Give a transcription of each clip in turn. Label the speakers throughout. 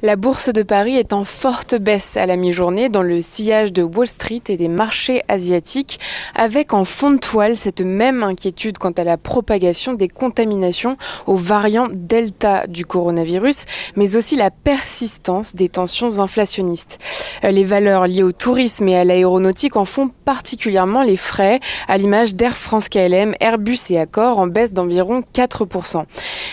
Speaker 1: La bourse de Paris est en forte baisse à la mi-journée dans le sillage de Wall Street et des marchés asiatiques, avec en fond de toile cette même inquiétude quant à la propagation des contaminations au variant Delta du coronavirus, mais aussi la persistance des tensions inflationnistes. Les valeurs liées au tourisme et à l'aéronautique en font particulièrement les frais, à l'image d'Air France-KLM, Airbus et Accor en baisse d'environ 4%.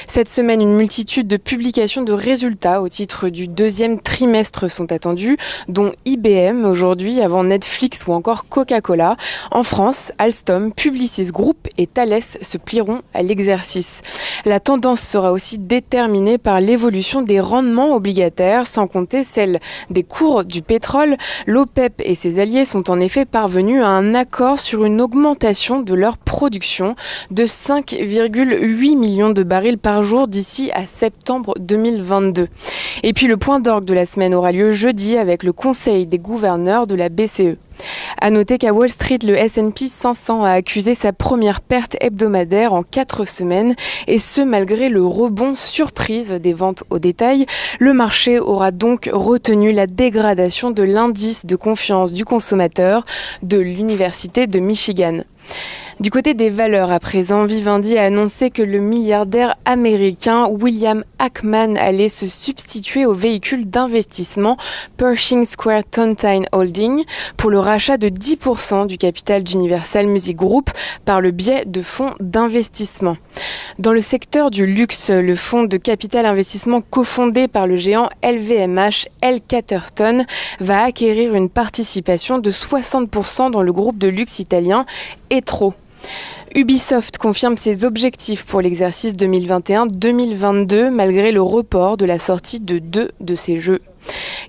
Speaker 1: Cette semaine, une multitude de publications de résultats au titre du deuxième trimestre sont attendus, dont IBM aujourd'hui, avant Netflix ou encore Coca-Cola. En France, Alstom, Publicis Group et Thales se plieront à l'exercice. La tendance sera aussi déterminée par l'évolution des rendements obligataires, sans compter celle des cours du pétrole. L'OPEP et ses alliés sont en effet parvenus à un accord sur une augmentation de leur production de 5,8 millions de barils par jour d'ici à septembre 2022. Et puis le point d'orgue de la semaine aura lieu jeudi avec le Conseil des gouverneurs de la BCE. À noter qu'à Wall Street, le S&P 500 a accusé sa première perte hebdomadaire en 4 semaines, et ce malgré le rebond surprise des ventes au détail. Le marché aura donc retenu la dégradation de l'indice de confiance du consommateur de l'Université de Michigan. Du côté des valeurs à présent, Vivendi a annoncé que le milliardaire américain William Ackman allait se substituer au véhicule d'investissement Pershing Square Tontine Holding pour le rachat de 10% du capital d'Universal Music Group par le biais de fonds d'investissement. Dans le secteur du luxe, le fonds de capital investissement cofondé par le géant LVMH, L. Catterton, va acquérir une participation de 60% dans le groupe de luxe italien Etro. Ubisoft confirme ses objectifs pour l'exercice 2021-2022 malgré le report de la sortie de 2 de ses jeux.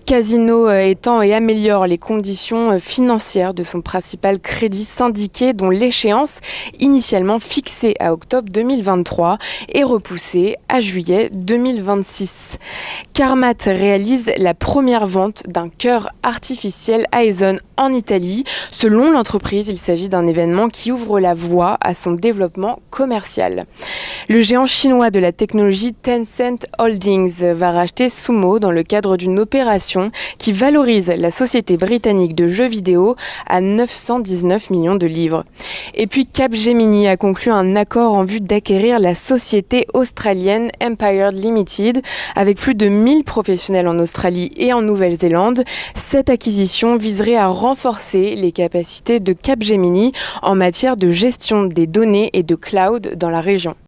Speaker 1: Casino étend et améliore les conditions financières de son principal crédit syndiqué dont l'échéance, initialement fixée à octobre 2023, est repoussée à juillet 2026. Carmat réalise la première vente d'un cœur artificiel Aeson en Italie. Selon l'entreprise, il s'agit d'un événement qui ouvre la voie à son développement commercial. Le géant chinois de la technologie Tencent Holdings va racheter Sumo dans le cadre d'une opération qui valorise la société britannique de jeux vidéo à 919 millions de livres. Et puis Capgemini a conclu un accord en vue d'acquérir la société australienne Empire Limited avec plus de 1000 professionnels en Australie et en Nouvelle-Zélande. Cette acquisition viserait à renforcer les capacités de Capgemini en matière de gestion des données et de cloud dans la région.